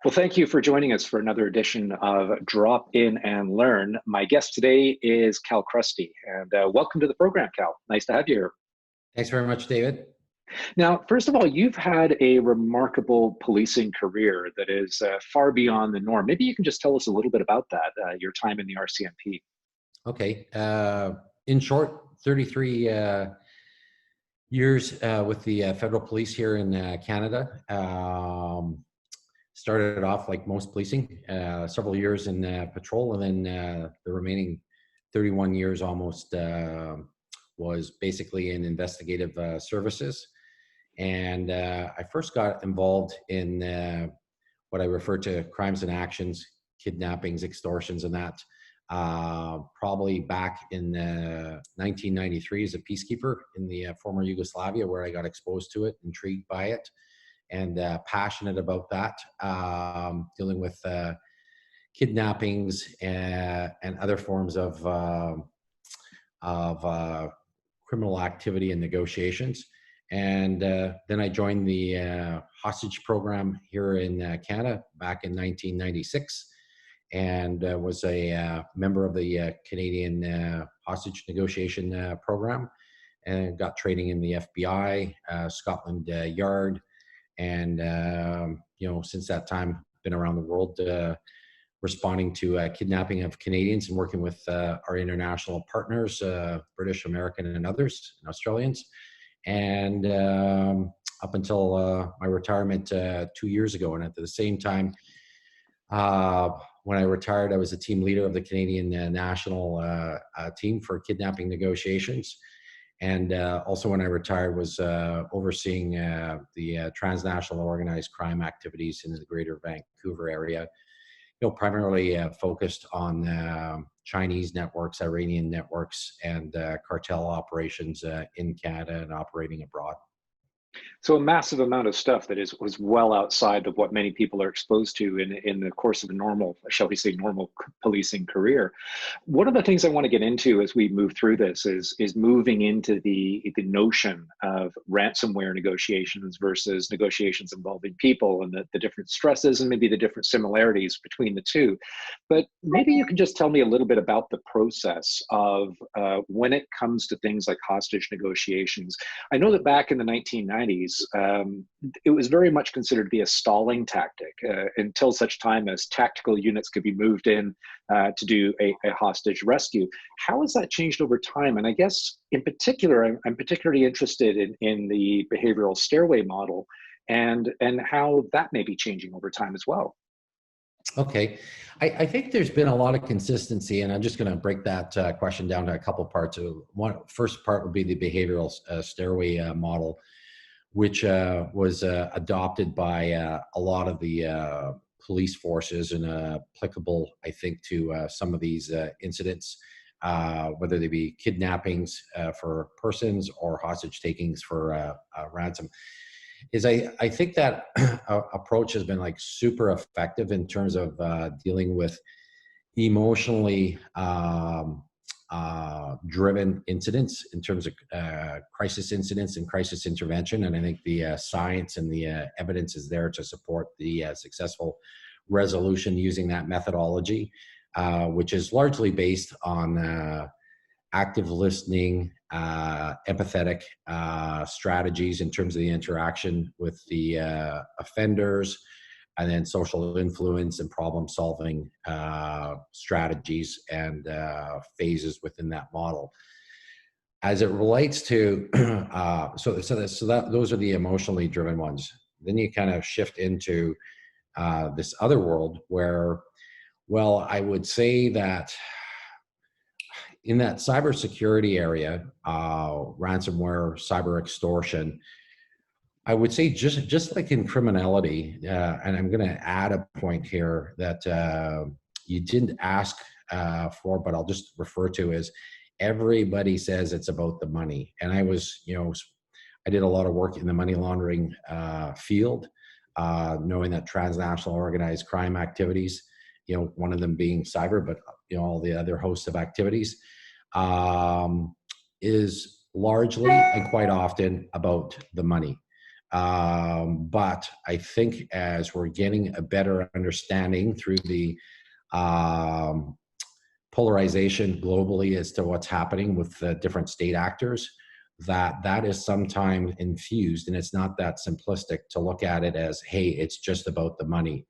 Well, thank you for joining us for another edition of Drop In and Learn. My guest today is Cal Chrustie, and welcome to the program, Cal. Nice to have you here. Thanks very much, David. Now, first of all, you've had a remarkable policing career that is far beyond the norm. Maybe you can just tell us a little bit about that, your time in the RCMP. Okay. In short, 33 years with the federal police here in Canada. Started off like most policing, several years in patrol, and then the remaining 31 years almost was basically in investigative services. And I first got involved in what I refer to crimes and actions, kidnappings, extortions, and that probably back in 1993 as a peacekeeper in the former Yugoslavia, where I got exposed to it, intrigued by it, and passionate about that, dealing with kidnappings and other forms of criminal activity and negotiations. And then I joined the hostage program here in Canada back in 1996, and was a member of the Canadian hostage negotiation program, and got training in the FBI, Scotland Yard. And, since that time, been around the world responding to kidnapping of Canadians and working with our international partners, British, American, and others, and Australians. And up until my retirement 2 years ago. And at the same time, when I retired, I was a team leader of the Canadian national team for kidnapping negotiations. And also when I retired was overseeing the transnational organized crime activities in the greater Vancouver area, primarily focused on Chinese networks, Iranian networks, and cartel operations in Canada and operating abroad. So a massive amount of stuff that was well outside of what many people are exposed to in the course of a normal, shall we say, normal policing career. One of the things I want to get into as we move through this is moving into the notion of ransomware negotiations versus negotiations involving people, and the different stresses and maybe the different similarities between the two. But maybe you can just tell me a little bit about the process of when it comes to things like hostage negotiations. I know that back in the 1990s, it was very much considered to be a stalling tactic until such time as tactical units could be moved in to do a hostage rescue. How has that changed over time? And I guess in particular, I'm particularly interested in the behavioral stairway model and how that may be changing over time as well. Okay. I think there's been a lot of consistency, and I'm just going to break that question down to a couple parts. First part would be the behavioral stairway model, which was adopted by a lot of the police forces and applicable, I think, to some of these incidents, whether they be kidnappings for persons or hostage takings for ransom. I think that approach has been like super effective in terms of dealing with emotionally driven incidents, in terms of crisis incidents and crisis intervention. And I think the science and the evidence is there to support the successful resolution using that methodology, which is largely based on active listening, empathetic strategies in terms of the interaction with the offenders, and then social influence and problem solving strategies and phases within that model. As it relates to, those are the emotionally driven ones. Then you kind of shift into this other world where, well, I would say that in that cybersecurity area, ransomware, cyber extortion, I would say just like in criminality, and I'm going to add a point here that you didn't ask for, but I'll just refer to as everybody says it's about the money. And I did a lot of work in the money laundering field, knowing that transnational organized crime activities, one of them being cyber, but all the other hosts of activities, is largely and quite often about the money. But I think as we're getting a better understanding through the polarization globally as to what's happening with the different state actors, that is sometimes infused, and it's not that simplistic to look at it as, hey, it's just about the money.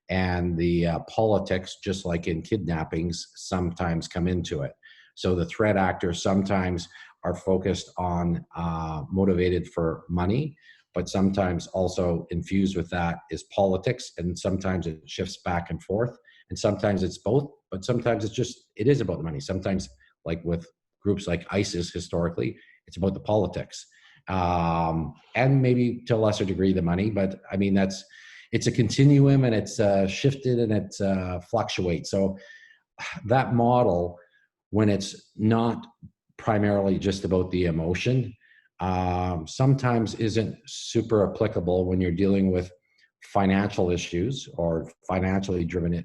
And the politics, just like in kidnappings, sometimes come into it. So the threat actors sometimes are focused on motivated for money, but sometimes also infused with that is politics, and sometimes it shifts back and forth, and sometimes it's both, but sometimes it is about the money. Sometimes, like with groups like ISIS historically, it's about the politics, and maybe to a lesser degree the money. But I mean, it's a continuum, and it's shifted, and it fluctuates. So that model, when it's not primarily just about the emotion, sometimes isn't super applicable when you're dealing with financial issues or financially driven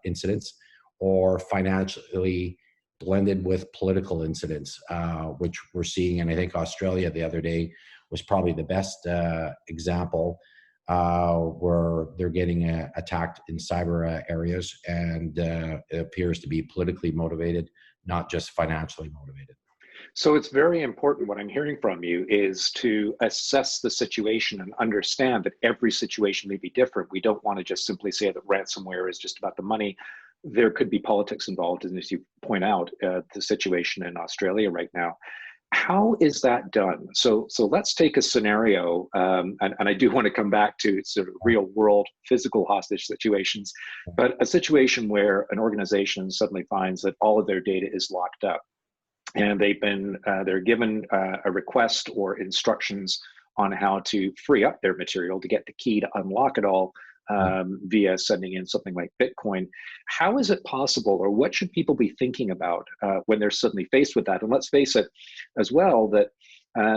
incidents, or financially blended with political incidents, which we're seeing. And I think Australia the other day was probably the best example, where they're getting attacked in cyber areas, and it appears to be politically motivated, not just financially motivated. So it's very important, what I'm hearing from you is to assess the situation and understand that every situation may be different. We don't want to just simply say that ransomware is just about the money. There could be politics involved, and as you point out, the situation in Australia right now. How is that done? So let's take a scenario, and I do want to come back to sort of real world physical hostage situations, but a situation where an organization suddenly finds that all of their data is locked up, and they're given a request or instructions on how to free up their material to get the key to unlock it all, via sending in something like Bitcoin. How is it possible, or what should people be thinking about when they're suddenly faced with that? And let's face it as well, that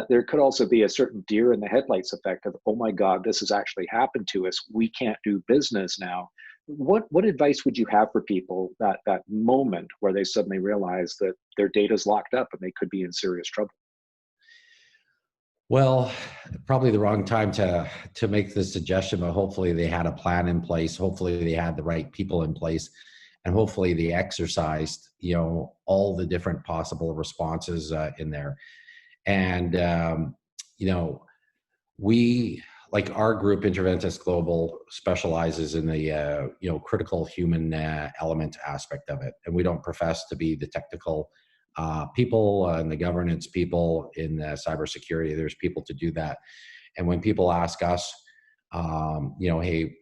there could also be a certain deer in the headlights effect of, oh my God, this has actually happened to us. We can't do business now. What advice would you have for people that moment where they suddenly realize that their data is locked up and they could be in serious trouble? Well, probably the wrong time to make this suggestion, but hopefully they had a plan in place. Hopefully they had the right people in place, and hopefully they exercised, all the different possible responses in there. And you know, we, like our group, InterVentis Global, specializes in the critical human element aspect of it, and we don't profess to be the technical people and the governance people in cybersecurity. There's people to do that. And when people ask us, hey,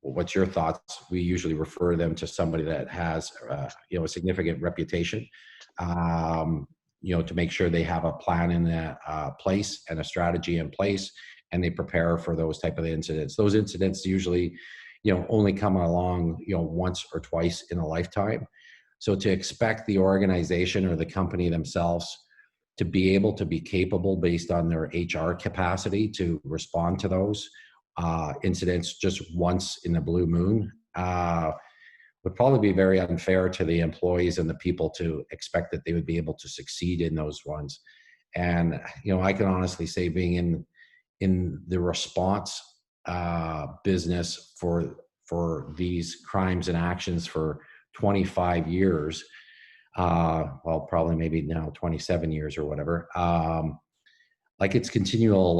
what's your thoughts? We usually refer them to somebody that has, a significant reputation, to make sure they have a plan in place and a strategy in place, and they prepare for those type of incidents. Those incidents usually, only come along, once or twice in a lifetime. So to expect the organization or the company themselves to be able to be capable based on their HR capacity to respond to those incidents just once in the blue moon would probably be very unfair to the employees and the people to expect that they would be able to succeed in those ones. And, I can honestly say, being in the response business for these crimes and actions for 25 years, well, probably maybe now 27 years or whatever. Like, it's continual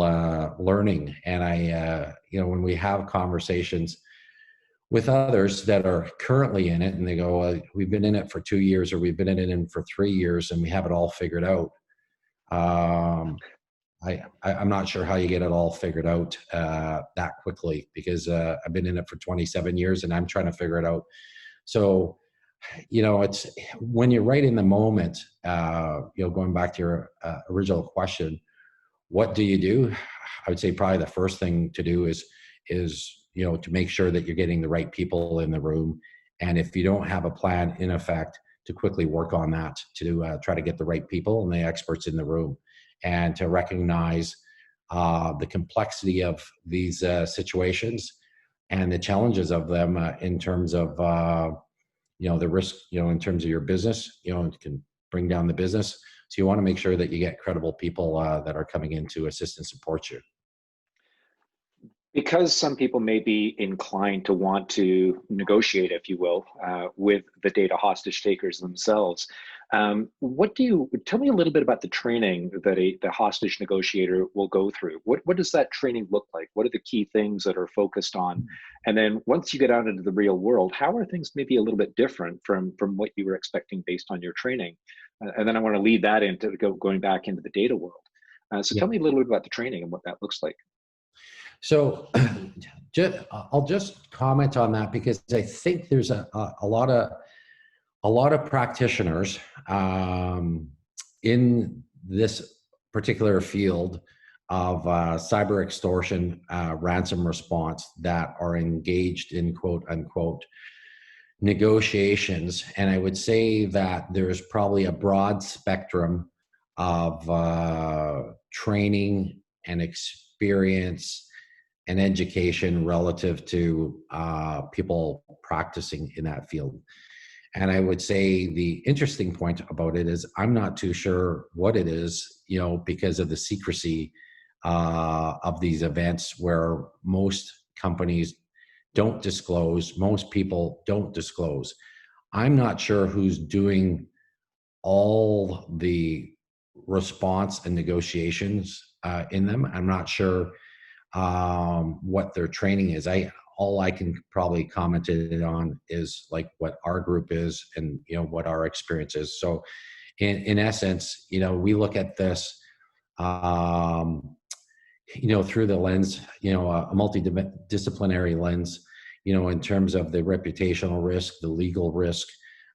learning. And I, when we have conversations with others that are currently in it, and they go, well, we've been in it for 2 years, or we've been in it for 3 years, and we have it all figured out. I'm not sure how you get it all figured out that quickly, because I've been in it for 27 years and I'm trying to figure it out. So, it's when you're right in the moment, going back to your original question, what do you do? I would say probably the first thing to do is to make sure that you're getting the right people in the room. And if you don't have a plan in effect, to quickly work on that, to try to get the right people and the experts in the room, and to recognize the complexity of these situations and the challenges of them in terms of the risk, in terms of your business, it can bring down the business. So you want to make sure that you get credible people that are coming in to assist and support you. Because some people may be inclined to want to negotiate, if you will, with the data hostage takers themselves. What do you tell me a little bit about the training that the hostage negotiator will go through? What does that training look like? What are the key things that are focused on? And then once you get out into the real world, how are things maybe a little bit different from what you were expecting based on your training? And then I want to lead that into going back into the data world. So Yeah. tell me a little bit about the training and what that looks like. So I'll just comment on that because I think there's a lot of practitioners in this particular field of cyber extortion, ransom response that are engaged in quote unquote negotiations. And I would say that there's probably a broad spectrum of training and experience and education relative to people practicing in that field. And I would say the interesting point about it is I'm not too sure what it is, because of the secrecy of these events where most companies don't disclose, most people don't disclose. I'm not sure who's doing all the response and negotiations in them. I'm not sure what their training is. All I can probably comment it on is like what our group is and what our experience is. So in essence, we look at this through the lens, a multidisciplinary lens, in terms of the reputational risk, the legal risk,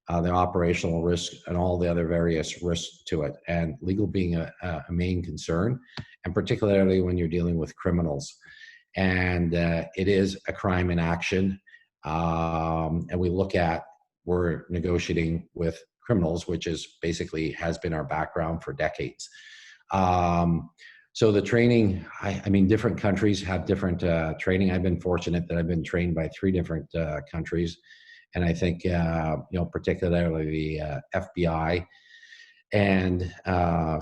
the operational risk, and all the other various risks to it, and legal being a main concern, and particularly when you're dealing with criminals. And it is a crime in action. And we're negotiating with criminals, which is basically has been our background for decades. So the training, I mean, different countries have different training. I've been fortunate that I've been trained by 3 different countries. And I think, particularly the FBI and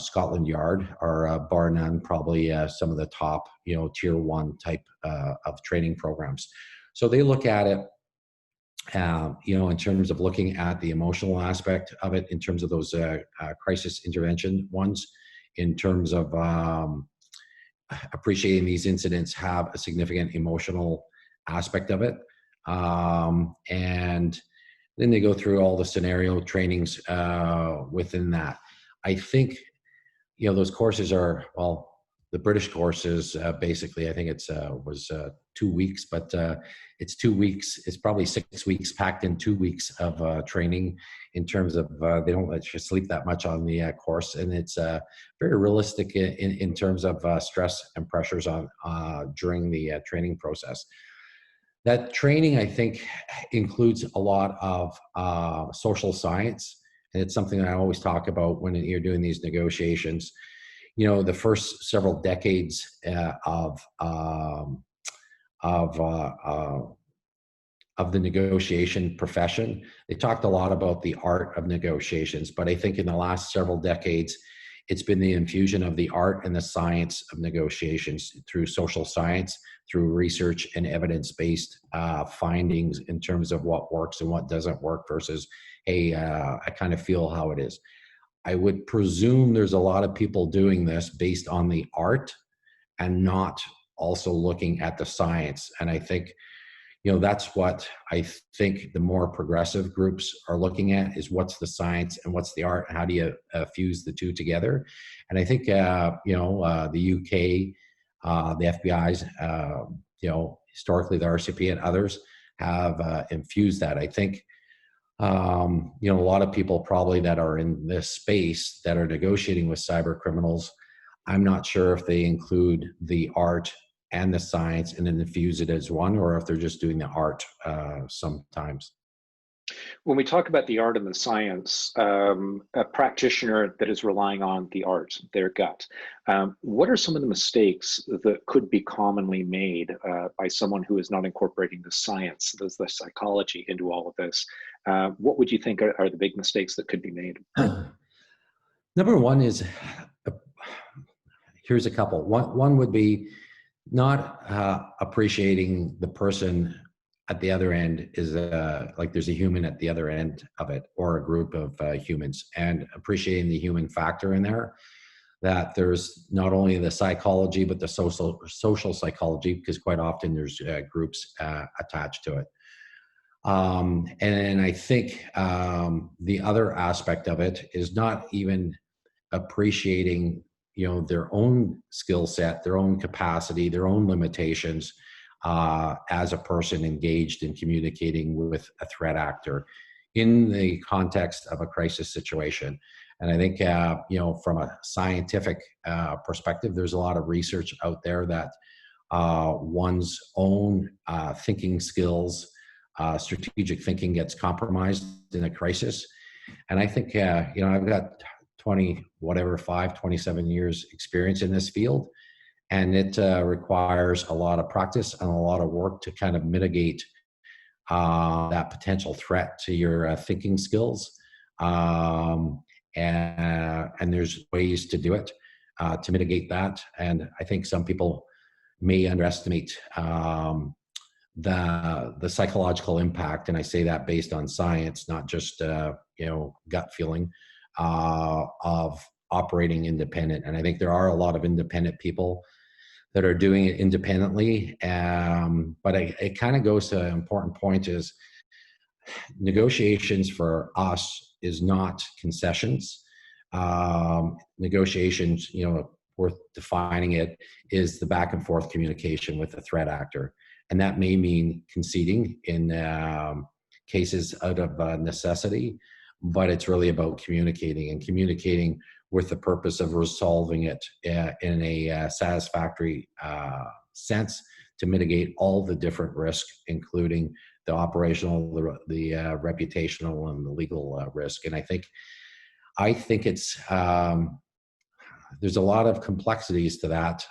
Scotland Yard are bar none, probably some of the top, tier 1 type of training programs. So they look at it, in terms of looking at the emotional aspect of it, in terms of those crisis intervention ones, in terms of appreciating these incidents have a significant emotional aspect of it. And then they go through all the scenario trainings within that. I think, those courses are, well, the British courses, basically, I think it's was 2 weeks, but it's 2 weeks. It's probably 6 weeks packed in 2 weeks of training in terms of they don't let you sleep that much on the course. And it's very realistic in terms of stress and pressures on during the training process. That training, I think, includes a lot of social science. And it's something I always talk about when you're doing these negotiations. The first several decades of the negotiation profession, they talked a lot about the art of negotiations. But I think in the last several decades, it's been the infusion of the art and the science of negotiations through social science, through research and evidence-based findings in terms of what works and what doesn't work versus, hey, I kind of feel how it is. I would presume there's a lot of people doing this based on the art and not also looking at the science. And I think, that's what I think the more progressive groups are looking at is what's the science and what's the art, and how do you fuse the two together? And I think, the UK, the FBI's, historically the RCP and others have infused that. I think, a lot of people probably that are in this space that are negotiating with cyber criminals, I'm not sure if they include the art and the science and then infuse it as one, or if they're just doing the art sometimes. When we talk about the art and the science, a practitioner that is relying on the art, their gut, what are some of the mistakes that could be commonly made by someone who is not incorporating the science, the psychology into all of this? What would you think are the big mistakes that could be made? Number one is, here's a couple. One would be Not appreciating the person at the other end is like there's a human at the other end of it, or a group of humans, and appreciating the human factor in there, that there's not only the psychology but the social psychology, because quite often there's groups attached to it. And I think the other aspect of it is not even appreciating, their own skill set, their own capacity, their own limitations as a person engaged in communicating with a threat actor in the context of a crisis situation. And I think, from a scientific perspective, there's a lot of research out there that one's own thinking skills, strategic thinking gets compromised in a crisis. And I think, I've got 27 years experience in this field. And it requires a lot of practice and a lot of work to kind of mitigate that potential threat to your thinking skills. And there's ways to do it, to mitigate that. And I think some people may underestimate the psychological impact. And I say that based on science, not just, gut feeling, of operating independent. And I think there are a lot of independent people that are doing it independently. But it kind of goes to an important point is negotiations for us is not concessions. Negotiations, worth defining it, is the back and forth communication with the threat actor. And that may mean conceding in cases out of necessity, but it's really about communicating with the purpose of resolving it in a satisfactory sense to mitigate all the different risks, including the operational, the reputational, and the legal risk. And I think it's there's a lot of complexities to that.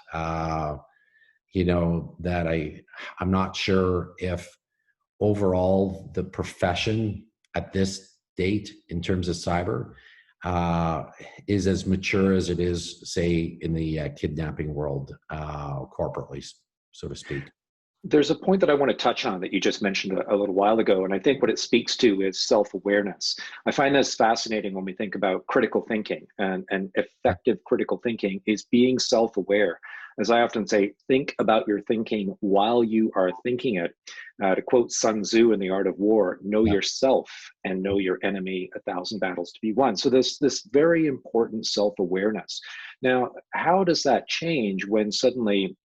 That I'm not sure if overall the profession at this date in terms of cyber is as mature as it is, say, in the kidnapping world, corporately, so to speak. There's a point that I want to touch on that you just mentioned a little while ago, and I think what it speaks to is self-awareness. I find this fascinating when we think about critical thinking, and effective critical thinking is being self-aware. As I often say, think about your thinking while you are thinking it. To quote Sun Tzu in The Art of War, know yourself and know your enemy, 1,000 battles to be won. So there's this very important self-awareness. Now, how does that change when suddenly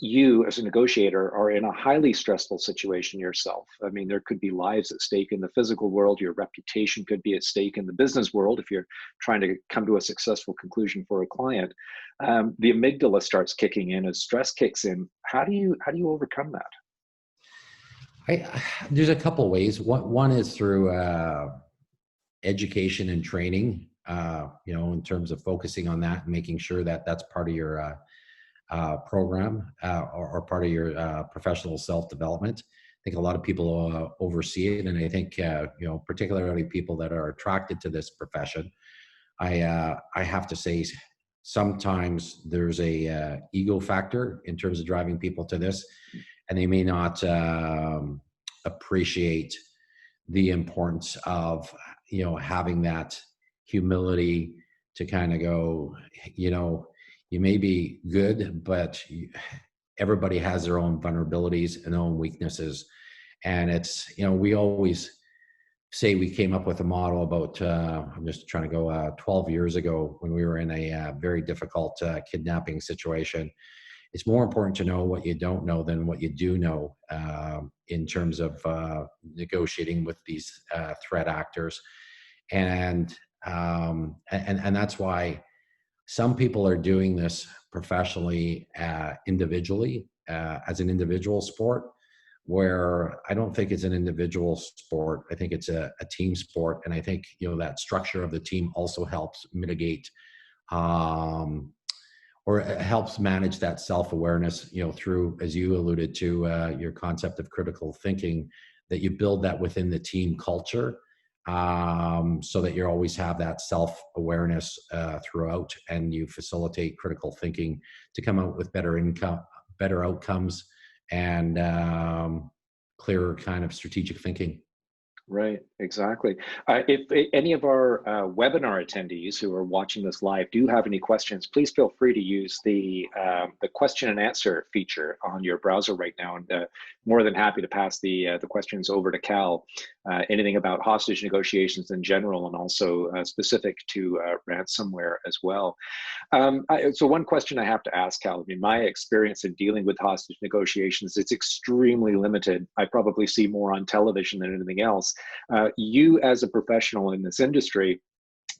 you as a negotiator are in a highly stressful situation yourself? I mean, there could be lives at stake in the physical world. Your reputation could be at stake in the business world if you're trying to come to a successful conclusion for a client. The amygdala starts kicking in as stress kicks in. How do you overcome that? There's a couple ways. One is through education and training, in terms of focusing on that and making sure that that's part of your program or part of your professional self-development. I think a lot of people oversee it, and I think particularly people that are attracted to this profession, I have to say sometimes there's a ego factor in terms of driving people to this, and they may not appreciate the importance of having that humility to kind of go, you may be good, but everybody has their own vulnerabilities and their own weaknesses. And it's, we always say we came up with a model about, I'm just trying to go 12 years ago when we were in a very difficult kidnapping situation. It's more important to know what you don't know than what you do know in terms of negotiating with these threat actors. And that's why some people are doing this professionally, individually, as an individual sport, where I don't think it's an individual sport. I think it's a team sport. And I think, that structure of the team also helps mitigate or it helps manage that self-awareness, through, as you alluded to, your concept of critical thinking, that you build that within the team culture. So that you always have that self-awareness throughout, and you facilitate critical thinking to come out with better better outcomes and clearer kind of strategic thinking. Right, exactly. If any of our webinar attendees who are watching this live do have any questions, please feel free to use the question and answer feature on your browser right now. And more than happy to pass the questions over to Cal. Anything about hostage negotiations in general, and also specific to ransomware as well. So one question I have to ask, Cal, I mean, my experience in dealing with hostage negotiations, it's extremely limited. I probably see more on television than anything else. You as a professional in this industry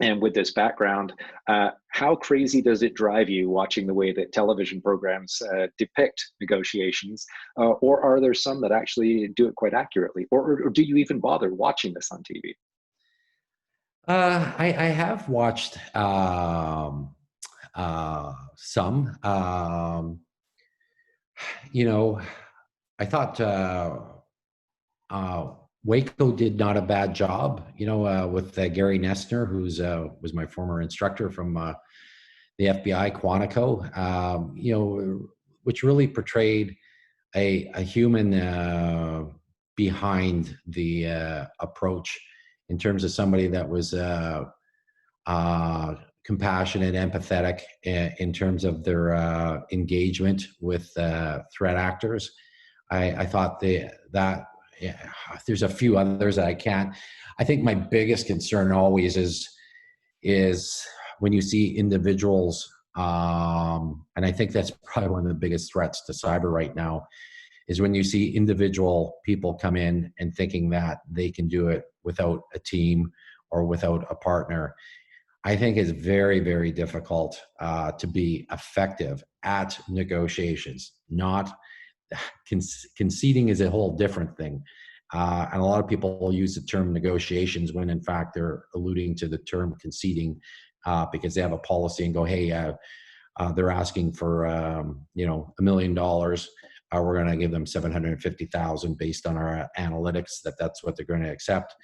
and with this background, how crazy does it drive you watching the way that television programs depict negotiations? Or are there some that actually do it quite accurately? Or do you even bother watching this on TV? I have watched some. You know, I thought Waco did not a bad job. You know, with Gary Nestner, who's was my former instructor from the FBI Quantico. You know, which really portrayed a human behind the approach in terms of somebody that was compassionate, empathetic in terms of their engagement with threat actors. I thought that yeah, there's a few others that I can't. I think my biggest concern always is when you see individuals, and I think that's probably one of the biggest threats to cyber right now, is when you see individual people come in and thinking that they can do it without a team or without a partner. I think it's very, very difficult to be effective at negotiations. Not conceding is a whole different thing. And a lot of people use the term negotiations when in fact they're alluding to the term conceding because they have a policy and go, hey, they're asking for you know, $1 million. We're going to give them 750,000 based on our analytics that's what they're going to accept.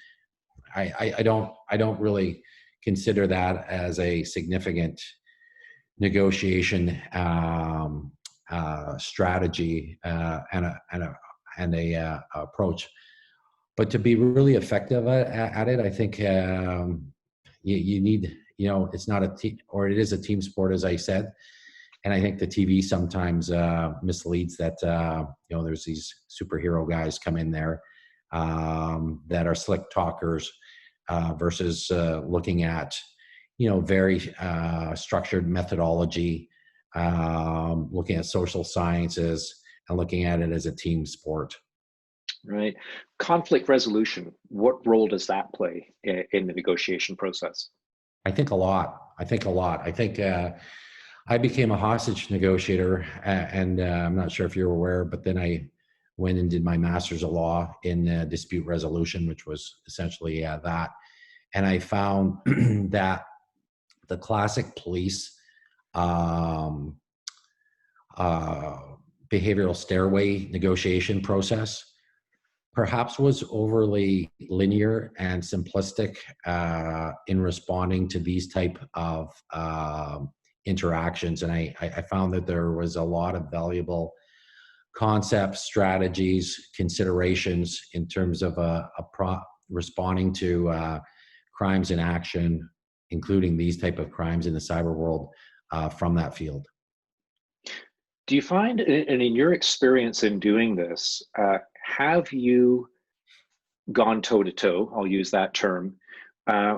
I don't really consider that as a significant negotiation strategy and a approach. But to be really effective at it, I think you need, you know, it's not a team, or it is a team sport, as I said. And I think the TV sometimes misleads that, you know, there's these superhero guys come in there that are slick talkers versus looking at, you know, very structured methodology, looking at social sciences and looking at it as a team sport. Right. Conflict resolution, what role does that play in the negotiation process? I think a lot. I think I became a hostage negotiator, and I'm not sure if you're aware, but then I went and did my master's of law in dispute resolution, which was essentially that. And I found that the classic police behavioral stairway negotiation process perhaps was overly linear and simplistic in responding to these type of interactions. And I found that there was a lot of valuable concepts, strategies, considerations in terms of responding to crimes in action, including these type of crimes in the cyber world from that field. Do you find, and in your experience in doing this, have you gone toe-to-toe, I'll use that term,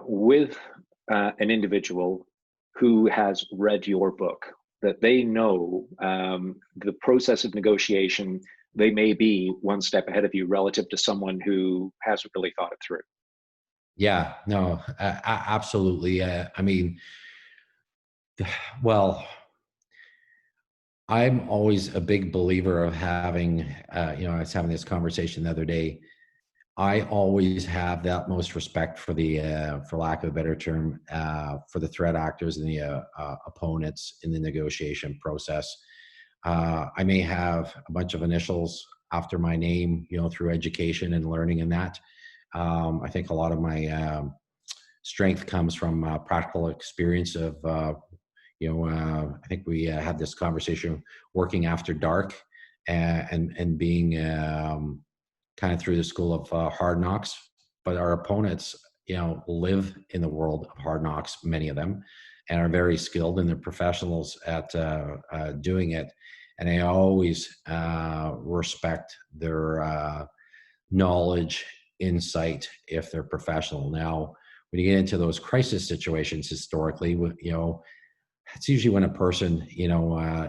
with an individual who has read your book, that they know the process of negotiation, they may be one step ahead of you relative to someone who hasn't really thought it through? Yeah, no, absolutely. I mean, well, I'm always a big believer of having, you know, I was having this conversation the other day. I always have the utmost respect for the, for lack of a better term, for the threat actors and the opponents in the negotiation process. I may have a bunch of initials after my name, you know, through education and learning and that. I think a lot of my strength comes from practical experience of, you know, I think we had this conversation working after dark and being kind of through the school of hard knocks. But our opponents, live in the world of hard knocks, many of them, and are very skilled, and they're professionals at doing it. And I always respect their knowledge, insight, if they're professional. Now, when you get into those crisis situations, historically, it's usually when a person,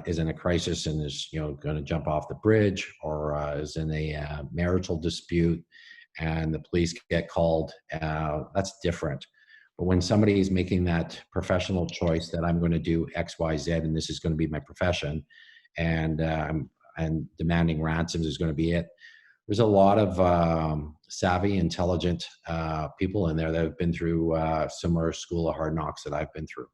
is in a crisis and is, going to jump off the bridge, or is in a marital dispute, and the police get called. That's different. But when somebody is making that professional choice that I'm going to do X, Y, Z, and this is going to be my profession, and demanding ransoms is going to be it. There's a lot of savvy, intelligent people in there that have been through similar school of hard knocks that I've been through.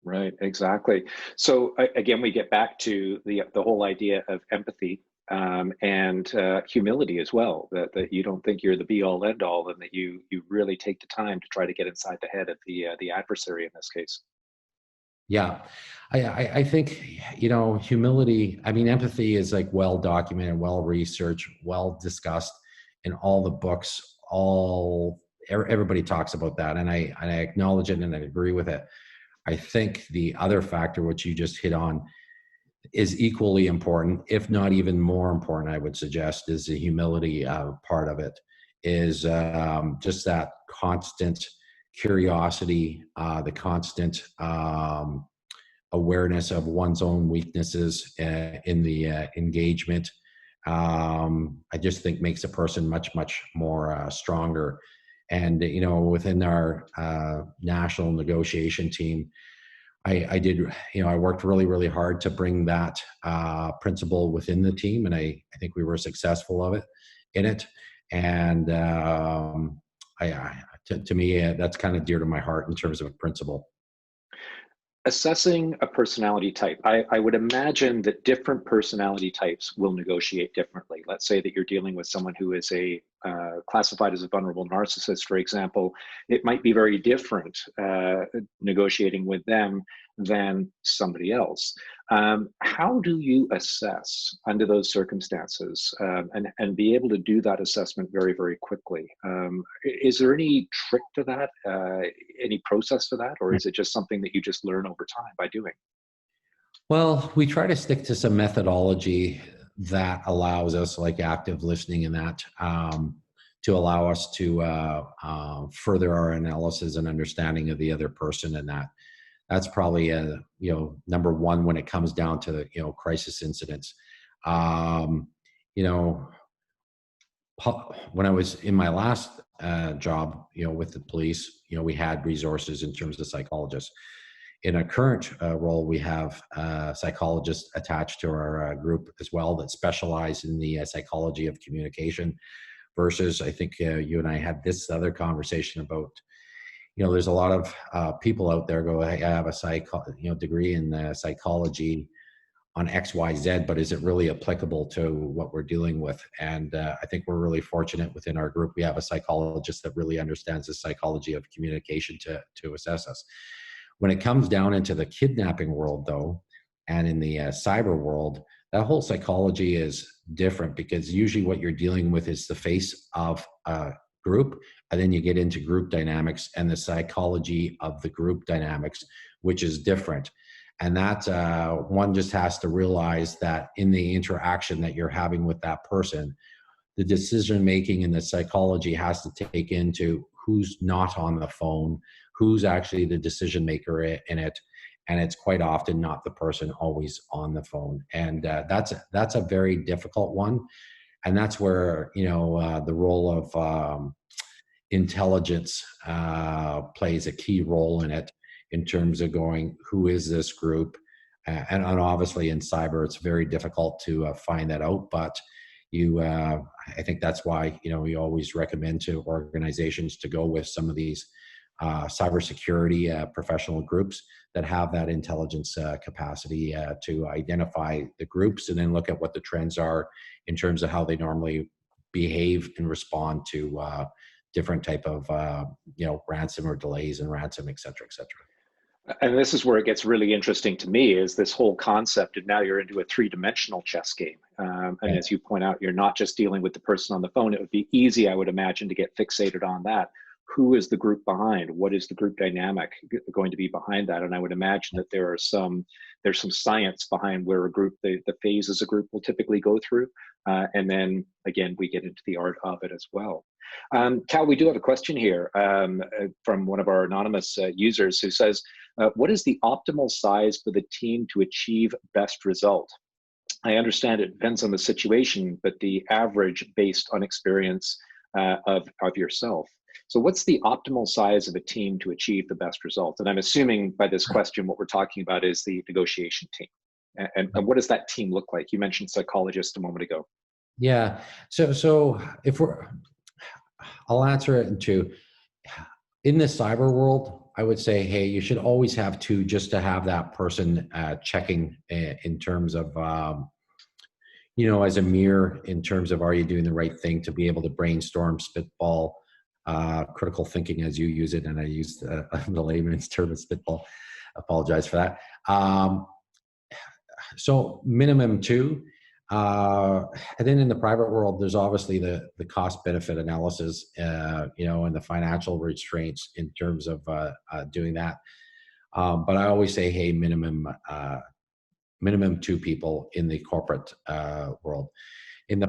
Right, exactly. So again, we get back to the whole idea of empathy, and humility as well. That you don't think you're the be all end all, and that you really take the time to try to get inside the head of the adversary in this case. Yeah, I think, humility, I mean, empathy is like well documented, well researched, well discussed in all the books. Everybody talks about that, and I acknowledge it and I agree with it. I think the other factor, which you just hit on, is equally important, if not even more important, I would suggest, is the humility part of it, is just that constant curiosity, the constant awareness of one's own weaknesses in the engagement. I just think makes a person much, much more stronger. And, within our national negotiation team, I did, I worked really, really hard to bring that principle within the team, and I think we were successful in it. And to me, that's kind of dear to my heart in terms of a principle. Assessing a personality type, I would imagine that different personality types will negotiate differently. Let's say that you're dealing with someone who is classified as a vulnerable narcissist, for example. It might be very different negotiating with them than somebody else. How do you assess under those circumstances, and be able to do that assessment very, very quickly? Is there any trick to that, any process to that, or is it just something that you just learn over time by doing? Well, we try to stick to some methodology that allows us, like active listening and that, to allow us to further our analysis and understanding of the other person, and that's probably number one when it comes down to crisis incidents. When I was in my last job, with the police, we had resources in terms of psychologists. In a current role, we have psychologists attached to our group as well that specialize in the psychology of communication. Versus, I think you and I had this other conversation about, there's a lot of people out there go, hey, I have a degree in psychology on X, Y, Z, but is it really applicable to what we're dealing with? And I think we're really fortunate within our group. We have a psychologist that really understands the psychology of communication to assess us. When it comes down into the kidnapping world, though, and in the cyber world, that whole psychology is different, because usually what you're dealing with is the face of a group, and then you get into group dynamics and the psychology of the group dynamics, which is different. And that one just has to realize that in the interaction that you're having with that person, the decision making and the psychology has to take into who's not on the phone, who's actually the decision maker in it. And it's quite often not the person always on the phone. And that's a very difficult one. And that's where, the role of intelligence plays a key role in it, in terms of going, who is this group? And obviously in cyber, it's very difficult to find that out. But I think that's why, we always recommend to organizations to go with some of these cybersecurity professional groups that have that intelligence capacity to identify the groups, and then look at what the trends are in terms of how they normally behave and respond to different type of ransom or delays and ransom, et cetera, et cetera. And this is where it gets really interesting to me, is this whole concept, and now you're into a three-dimensional chess game. And as you point out, you're not just dealing with the person on the phone. It would be easy, I would imagine, to get fixated on that. Who is the group behind? What is the group dynamic going to be behind that? And I would imagine that there's some science behind where a group, the phases a group will typically go through. And then again, we get into the art of it as well. Cal, we do have a question here from one of our anonymous users who says, what is the optimal size for the team to achieve best result? I understand it depends on the situation, but the average based on experience of yourself. So what's the optimal size of a team to achieve the best result? And I'm assuming by this question, what we're talking about is the negotiation team. And what does that team look like? You mentioned psychologists a moment ago. Yeah. So if I'll answer it in two. In the cyber world, I would say, hey, you should always have two, just to have that person checking in terms of, as a mirror, in terms of, are you doing the right thing, to be able to brainstorm, spitball, critical thinking as you use it. And I used the layman's term of spitball. Apologize for that. So minimum two. And then in the private world, there's obviously the cost benefit analysis, and the financial restraints in terms of doing that. But I always say, hey, minimum two people in the corporate world. In the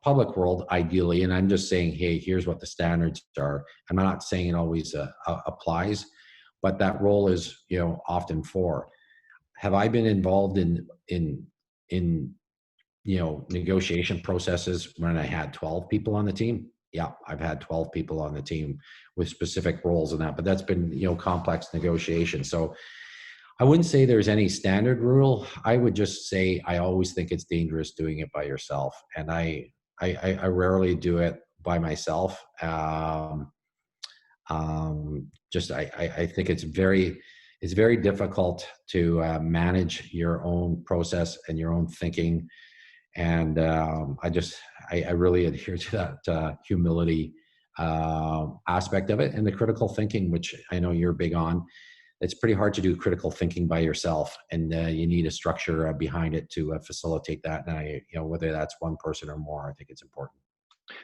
public world, ideally, and I'm just saying, hey, here's what the standards are. I'm not saying it always applies, but that role is, often four. Have I been involved in negotiation processes when I had 12 people on the team? Yeah, I've had 12 people on the team with specific roles in that, but that's been, complex negotiation. So I wouldn't say there's any standard rule. I would just say, I always think it's dangerous doing it by yourself. And I rarely do it by myself. I think it's very difficult to manage your own process and your own thinking. And I really adhere to that humility aspect of it, and the critical thinking, which I know you're big on. It's pretty hard to do critical thinking by yourself, and you need a structure behind it to facilitate that. And whether that's one person or more, I think it's important.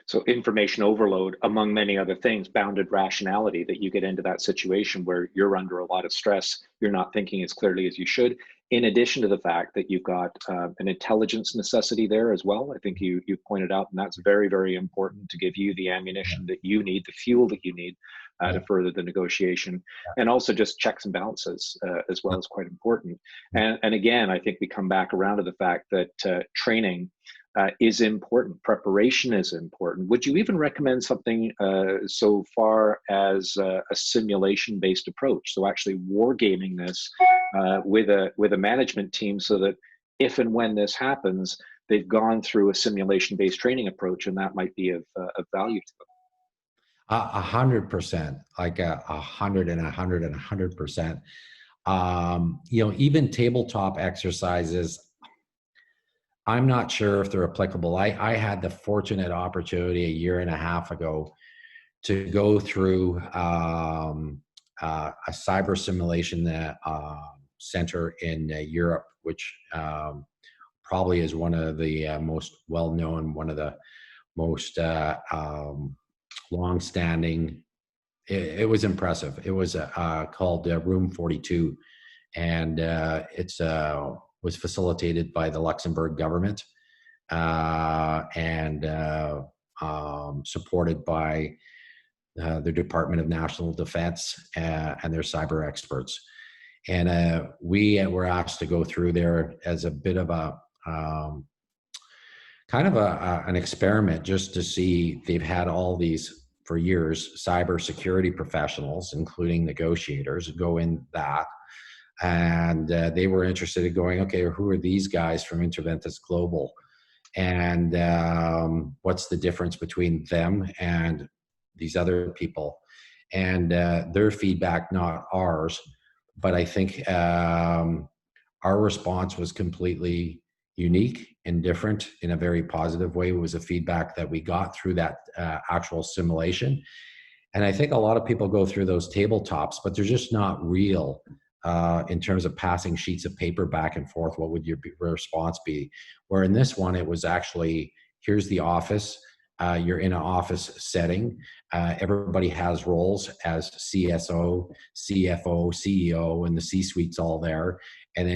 So information overload, among many other things, bounded rationality, that you get into that situation where you're under a lot of stress, you're not thinking as clearly as you should, in addition to the fact that you've got an intelligence necessity there as well. I think you pointed out, and that's very, very important to give you the ammunition that you need, the fuel that you need to further the negotiation. And also just checks and balances as well is quite important. And again, I think we come back around to the fact that training is important. Preparation is important. Would you even recommend something so far as a simulation-based approach? So actually wargaming this with a management team, so that if and when this happens, they've gone through a simulation-based training approach, and that might be of value to them. 100%, like 100 and 100 and 100%. Even tabletop exercises, I'm not sure if they're applicable. I had the fortunate opportunity a year and a half ago to go through a cyber simulation center in Europe, which probably is one of the most well-known, one of the most long-standing. It was impressive. It was called Room 42, and it's was facilitated by the Luxembourg government and supported by the Department of National Defense and their cyber experts. And we were asked to go through there as a bit of a kind of an experiment, just to see. They've had all these for years, cybersecurity professionals, including negotiators, go in that. And they were interested in going, okay, who are these guys from InterVentis Global? And what's the difference between them and these other people? And their feedback, not ours, but I think our response was completely unique and different in a very positive way. It was a feedback that we got through that actual simulation. And I think a lot of people go through those tabletops, but they're just not real. in terms of passing sheets of paper back and forth, what would your response be? Where in this one, it was actually, here's the office. You're in an office setting. Everybody has roles as CSO, CFO, CEO, and the C-suite's all there. And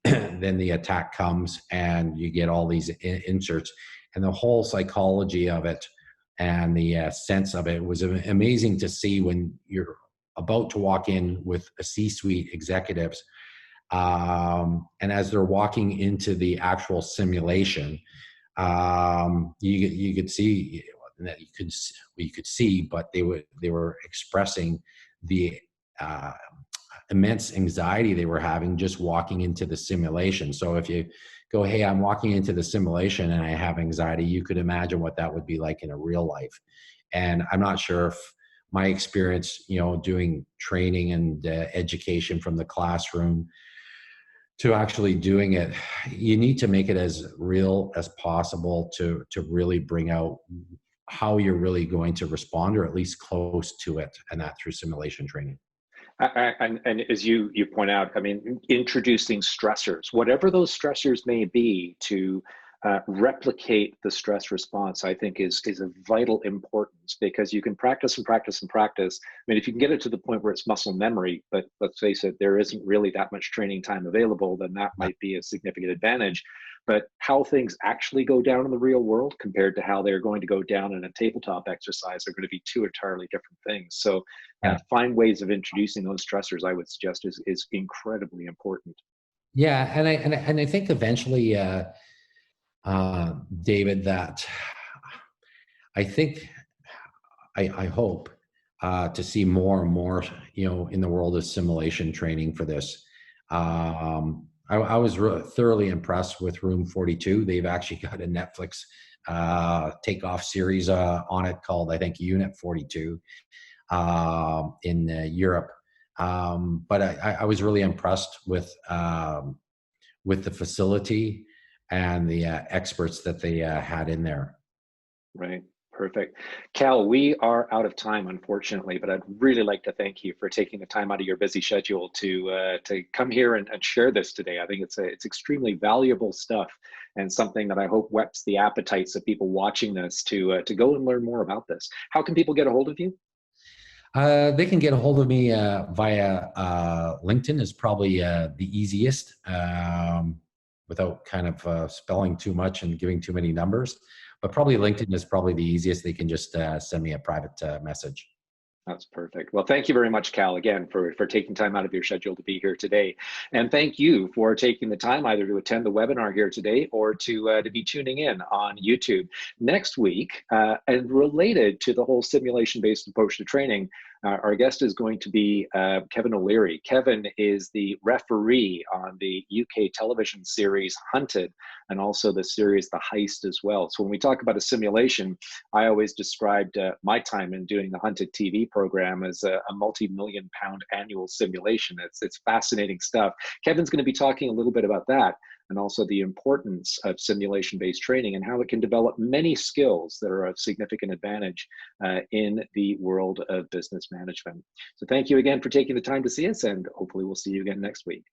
then, then the attack comes and you get all these inserts. And the whole psychology of it and the sense of it was amazing to see when you're about to walk in with a C-suite executives. And as they're walking into the actual simulation, you could see that you could see, but they were expressing the immense anxiety they were having just walking into the simulation. So if you go, hey, I'm walking into the simulation and I have anxiety, you could imagine what that would be like in a real life. And I'm not sure if my experience, doing training and education from the classroom to actually doing it, you need to make it as real as possible to really bring out how you're really going to respond, or at least close to it, and that through simulation training. And as you point out, I mean, introducing stressors, whatever those stressors may be, to replicate the stress response, I think is of vital importance, because you can practice and practice and practice. I mean, if you can get it to the point where it's muscle memory, but let's face it, there isn't really that much training time available, then that might be a significant advantage. But how things actually go down in the real world compared to how they're going to go down in a tabletop exercise are going to be two entirely different things. So find ways of introducing those stressors, I would suggest, is incredibly important. Yeah, and I think eventually, David, that I hope to see more and more, in the world of simulation training for this. I was thoroughly impressed with Room 42. They've actually got a Netflix takeoff series on it called, I think, Unit 42 in Europe. But I was really impressed with the facility and the experts that they had in there. Right. Perfect. Cal, we are out of time, unfortunately, but I'd really like to thank you for taking the time out of your busy schedule to come here and share this today. I think it's extremely valuable stuff, and something that I hope whets the appetites of people watching this to go and learn more about this. How can people get a hold of you? They can get a hold of me via LinkedIn is probably the easiest, without kind of spelling too much and giving too many numbers. But probably LinkedIn is probably the easiest. They can just send me a private message. That's perfect. Well, thank you very much, Cal, again, for taking time out of your schedule to be here today. And thank you for taking the time either to attend the webinar here today or to be tuning in on YouTube. Next week, and related to the whole simulation-based approach to training, our guest is going to be Kevin O'Leary. Kevin is the referee on the UK television series Hunted, and also the series The Heist as well. So when we talk about a simulation, I always described my time in doing the Hunted TV program as a multi-million-pound annual simulation. It's fascinating stuff. Kevin's going to be talking a little bit about that, and also the importance of simulation-based training and how it can develop many skills that are of significant advantage in the world of business management. So thank you again for taking the time to see us, and hopefully we'll see you again next week.